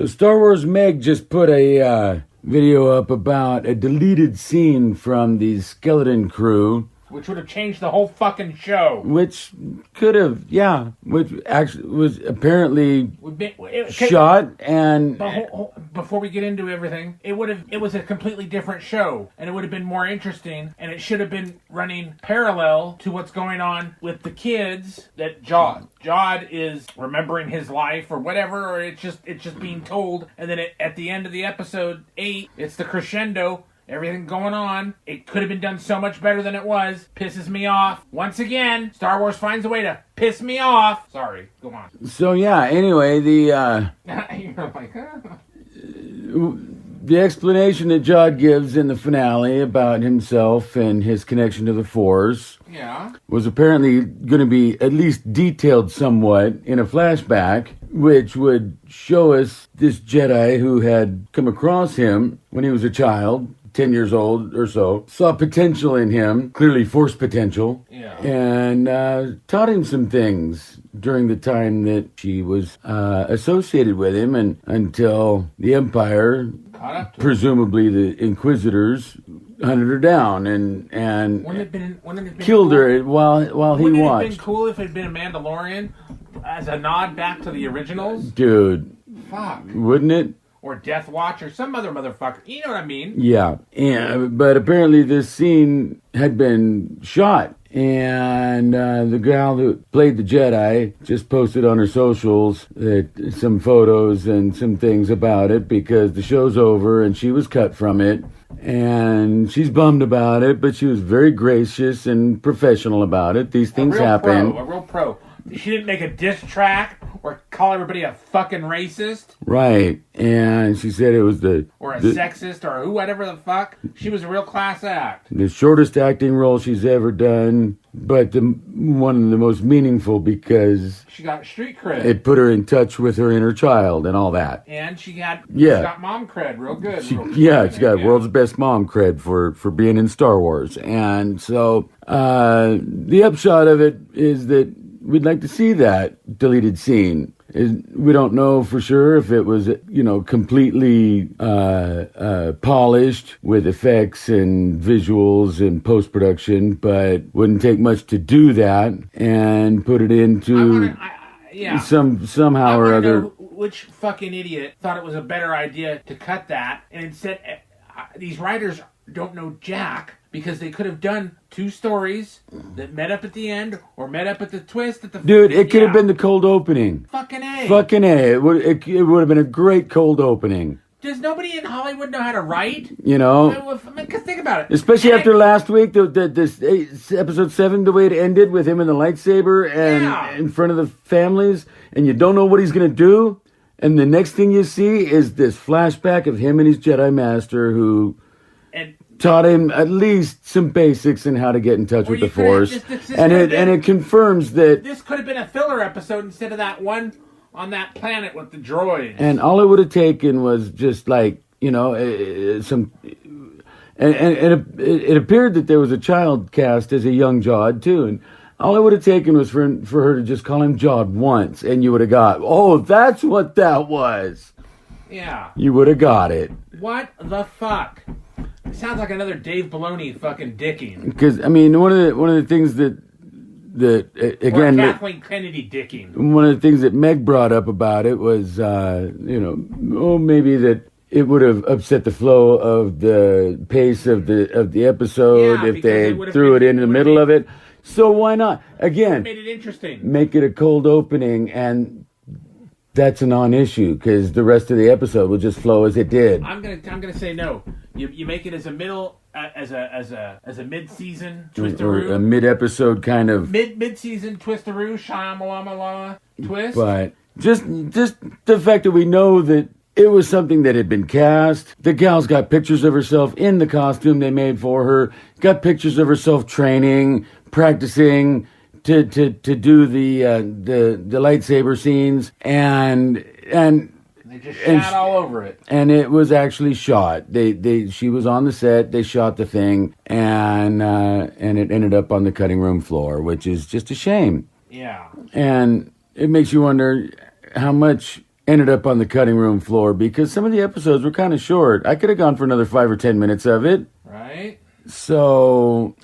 So Star Wars Meg just put a video up about a deleted scene from the Skeleton Crew. Which would have changed the whole fucking show. Which could have, yeah. Which actually was apparently shot and... Before we get into everything, it was a completely different show. And it would have been more interesting. And it should have been running parallel to what's going on with the kids that Jod is remembering his life or whatever. Or it's just being told. And then at the end of the episode 8, it's the crescendo. Everything going on. It could have been done so much better than it was. Pisses me off. Once again, Star Wars finds a way to piss me off. Sorry, go on. So yeah, anyway, You're like, the explanation that Jod gives in the finale about himself and his connection to the Force was apparently going to be at least detailed somewhat in a flashback, which would show us this Jedi who had come across him when he was a child, 10 years old or so, saw potential in him, clearly Force potential, and taught him some things during the time that she was associated with him, and until the Empire, presumably the Inquisitors, hunted her down and killed her while he watched. Wouldn't it have been cool if it had been a Mandalorian as a nod back to the originals? Dude. Fuck. Wouldn't it? Or Death Watch or some other motherfucker. You know what I mean? Yeah. But apparently this scene had been shot. And the gal who played the Jedi just posted on her socials some photos and some things about it because the show's over and she was cut from it. And she's bummed about it, but she was very gracious and professional about it. These things happen. A real pro. She didn't make a diss track or call everybody a fucking racist. Right. And she said it was or a sexist or whatever the fuck. She was a real class act. The shortest acting role she's ever done, but one of the most meaningful because... She got street cred. It put her in touch with her inner child and all that. And she got mom cred real good. She got world's best mom cred for being in Star Wars. And so the upshot of it is that we'd like to see that deleted scene. We don't know for sure if it was, completely polished with effects and visuals and post-production, but wouldn't take much to do that and put it into somehow or other. Which fucking idiot thought it was a better idea to cut that, and instead these writers don't know jack. Because they could have done 2 stories that met up at the end or met up at the twist at the... Dude, it could have been the cold opening. Fucking A. Fucking A. It would have been a great cold opening. Does nobody in Hollywood know how to write? Because think about it. Especially after last week, this episode 7, the way it ended with him and the lightsaber and in front of the families, and you don't know what he's going to do. And the next thing you see is this flashback of him and his Jedi Master who... taught him at least some basics in how to get in touch with the Force, and it confirms that this could have been a filler episode instead of that one on that planet with the droids. And all it would have taken was just like some, and it appeared that there was a child cast as a young Jod too, and all it would have taken was for her to just call him Jod once, and you would have got, oh, that's what that was. Yeah, you would have got it. What the fuck? It sounds like another Dave Filoni fucking dicking. Because one of the things that again, or Kathleen Kennedy dicking. One of the things that Meg brought up about it was maybe that it would have upset the flow of the pace of the episode if they threw it in the middle of it. So why not? Again, made it interesting. Make it a cold opening, and that's a non-issue because the rest of the episode will just flow as it did. I'm gonna say no. You make it as a middle as a mid-season twisteroo, or a mid-episode kind of mid-season twisteroo, shamalama twist. But just the fact that we know that it was something that had been cast. The gal's got pictures of herself in the costume they made for her. Got pictures of herself training, practicing to do the lightsaber scenes, and they just shot all over it. And it was actually shot. She was on the set. They shot the thing, and it ended up on the cutting room floor, which is just a shame. Yeah. And it makes you wonder how much ended up on the cutting room floor because some of the episodes were kind of short. I could have gone for another 5 or 10 minutes of it. Right. So,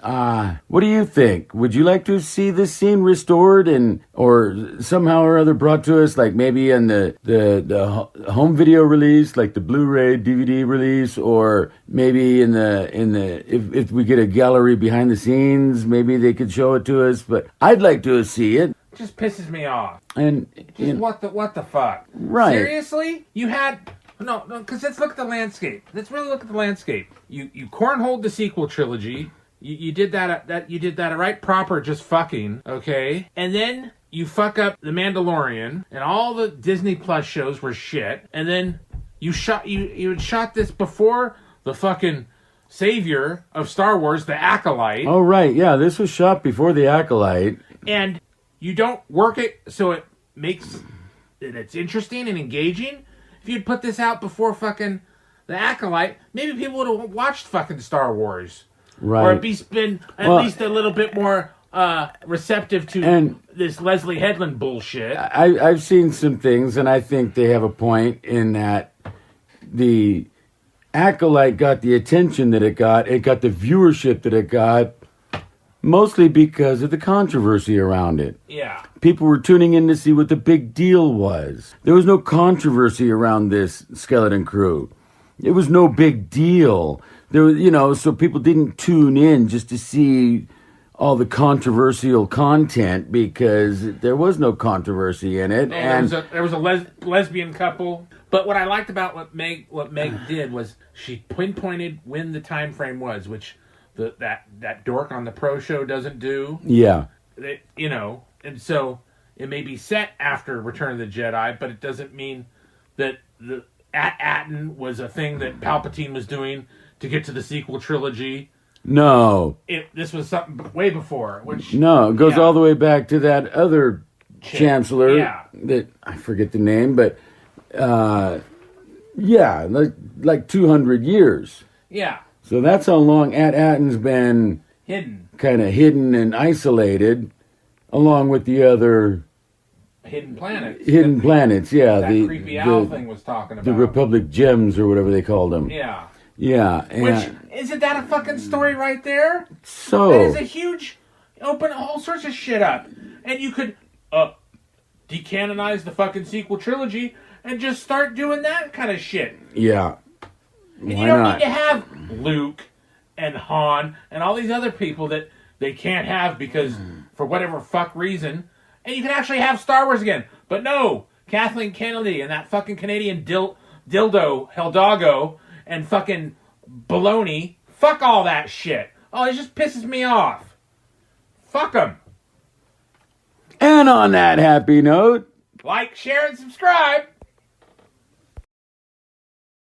what do you think? Would you like to see this scene restored or somehow or other brought to us, like maybe in the home video release, like the Blu-ray DVD release, or maybe if we get a gallery behind the scenes, maybe they could show it to us. But I'd like to see it. It just pisses me off. And what the fuck? Right? Seriously, you had. No, because let's look at the landscape. Let's really look at the landscape. You cornholed the sequel trilogy. You did that. You did that right proper, just fucking, okay? And then you fuck up The Mandalorian, and all the Disney Plus shows were shit. And then you had shot this before the fucking savior of Star Wars, the Acolyte. Oh right, yeah, this was shot before the Acolyte. And you don't work it so it makes it's interesting and engaging. If you'd put this out before fucking the Acolyte, maybe people would have watched fucking Star Wars. Right. Or at least been least a little bit more receptive to this Leslie Headland bullshit. I've seen some things, and I think they have a point in that the Acolyte got the attention that it got the viewership that it got, mostly because of the controversy around it. Yeah. People were tuning in to see what the big deal was. There was no controversy around this Skeleton Crew. It was no big deal. There was, so people didn't tune in just to see all the controversial content because there was no controversy in it. And there was a lesbian couple. But what I liked about what Meg did was she pinpointed when the time frame was, which that dork on the Pro Show doesn't do. Yeah. And so it may be set after Return of the Jedi, but it doesn't mean that the Atten was a thing that Palpatine was doing to get to the sequel trilogy. No. This was something way before. It goes all the way back to that other chancellor that I forget the name, but like 200 years. Yeah. So that's how long Atten's been kind of hidden and isolated, along with the other hidden planets. Yeah. That creepy owl thing was talking about. The Republic Gems or whatever they called them. Yeah. Yeah. Which, isn't that a fucking story right there? So. That is a huge, open all sorts of shit up. And you could decanonize the fucking sequel trilogy and just start doing that kind of shit. Yeah. And you don't need to have Luke and Han and all these other people that they can't have because for whatever fuck reason. And you can actually have Star Wars again. But no, Kathleen Kennedy and that fucking Canadian dildo, Hidalgo, and fucking baloney. Fuck all that shit. Oh, it just pisses me off. Fuck them. And on that happy note, like, share, and subscribe.